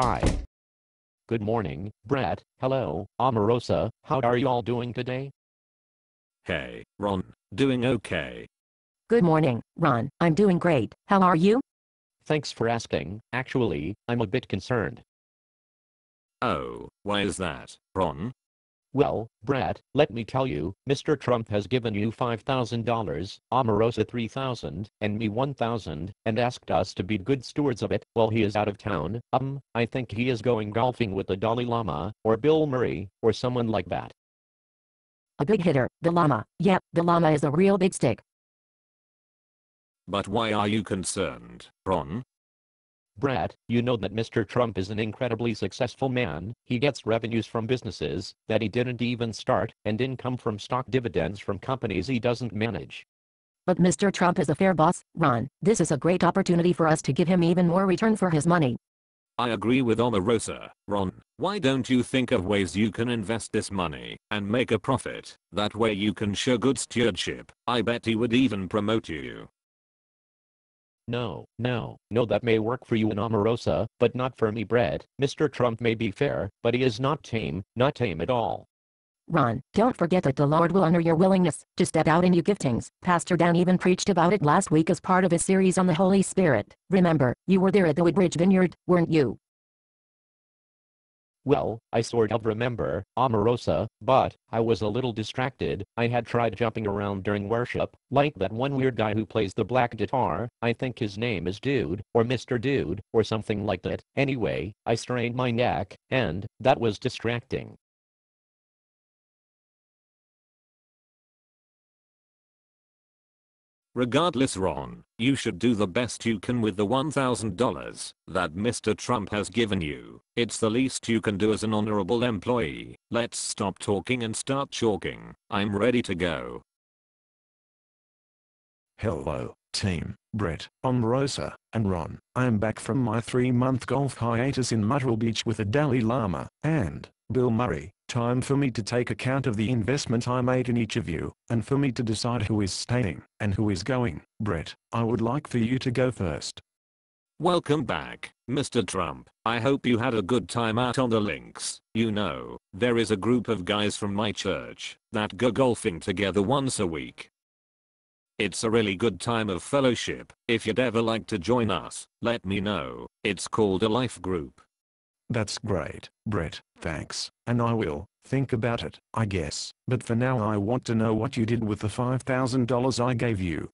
Hi. Good morning, Brett. Hello, Omarosa. How are you all doing today? Hey, Ron, doing okay. Good morning, Ron. I'm doing great. How are you? Thanks for asking. Actually, I'm a bit concerned. Oh, why is that, Ron? Well, Brett, let me tell you, Mr. Trump has given you $5,000, Omarosa 3,000, and me 1,000, and asked us to be good stewards of it while he is out of town. I think he is going golfing with the Dalai Lama, or Bill Murray, or someone like that. A big hitter, the llama. Yep, the llama is a real big stick. But why are you concerned, Ron? Brett, you know that Mr. Trump is an incredibly successful man. He gets revenues from businesses that he didn't even start, and income from stock dividends from companies he doesn't manage. But Mr. Trump is a fair boss, Ron. This is a great opportunity for us to give him even more return for his money. I agree with Omarosa, Ron. Why don't you think of ways you can invest this money and make a profit? That way you can show good stewardship. I bet he would even promote you. No, that may work for you in Omarosa, but not for me, Brett. Mr. Trump may be fair, but he is not tame at all. Ron, don't forget that the Lord will honor your willingness to step out in your giftings. Pastor Dan even preached about it last week as part of his series on the Holy Spirit. Remember, you were there at the Woodbridge Vineyard, weren't you? Well, I sort of remember, Omarosa, but I was a little distracted. I had tried jumping around during worship, like that one weird guy who plays the black guitar. I think his name is Dude, or Mr. Dude, or something like that. Anyway, I strained my neck, and that was distracting. Regardless, Ron, you should do the best you can with the $1,000 that Mr. Trump has given you. It's the least you can do as an honorable employee. Let's stop talking and start chalking. I'm ready to go. Hello, team. Brett, Omarosa, and Ron. I am back from my 3-month golf hiatus in Myrtle Beach with the Dalai Lama and Bill Murray. Time for me to take account of the investment I made in each of you, and for me to decide who is staying and who is going. Brett, I would like for you to go first. Welcome back, Mr. Trump. I hope you had a good time out on the links. You know, there is a group of guys from my church that go golfing together once a week. It's a really good time of fellowship. If you'd ever like to join us, let me know. It's called a life group. That's great, Brett, thanks, and I will think about it, I guess. But for now I want to know what you did with the $5,000 I gave you.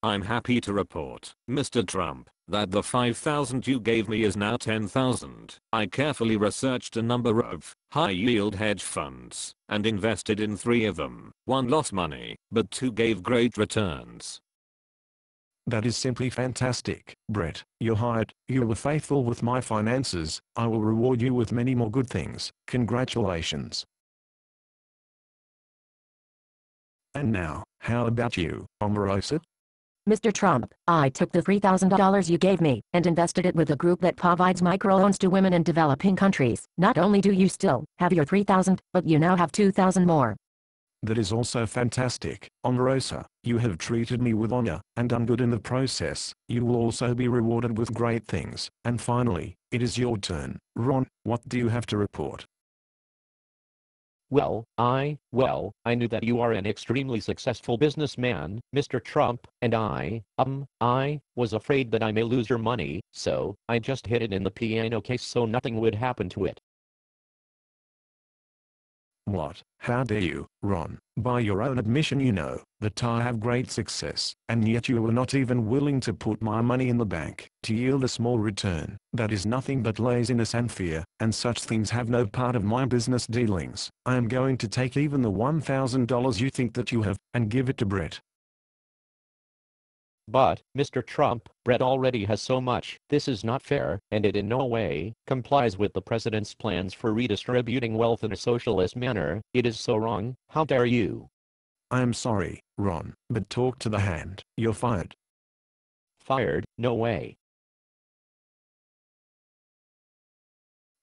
I'm happy to report, Mr. Trump, that the $5,000 you gave me is now $10,000. I carefully researched a number of high-yield hedge funds and invested in 3 of them. 1 lost money, but 2 gave great returns. That is simply fantastic, Brett. You're hired. You were faithful with my finances. I will reward you with many more good things. Congratulations. And now, how about you, Omarosa? Mr. Trump, I took the $3,000 you gave me and invested it with a group that provides microloans to women in developing countries. Not only do you still have your $3,000, but you now have $2,000 more. That is also fantastic, Omarosa. You have treated me with honor and done good in the process. You will also be rewarded with great things. And finally, it is your turn. Ron, what do you have to report? Well, I knew that you are an extremely successful businessman, Mr. Trump, and I was afraid that I may lose your money, so I just hid it in the piano case so nothing would happen to it. What? How dare you, Ron? By your own admission you know that I have great success, and yet you were not even willing to put my money in the bank to yield a small return. That is nothing but laziness and fear, and such things have no part of my business dealings. I am going to take even the $1,000 you think that you have, and give it to Brett. But, Mr. Trump, Brett already has so much. This is not fair, and it in no way complies with the president's plans for redistributing wealth in a socialist manner. It is so wrong. How dare you? I am sorry, Ron, but talk to the hand. You're fired. Fired? No way.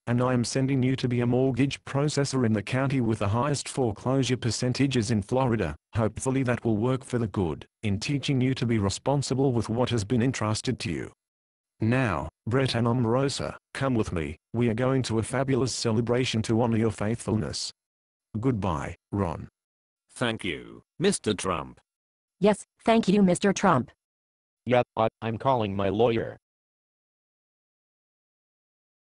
And I am sending you to be a mortgage processor in the county with the highest foreclosure percentages in Florida. Hopefully that will work for the good, in teaching you to be responsible with what has been entrusted to you. Now, Brett and Omarosa, come with me. We are going to a fabulous celebration to honor your faithfulness. Goodbye, Ron. Thank you, Mr. Trump. Yes, thank you, Mr. Trump. Yep, I'm calling my lawyer.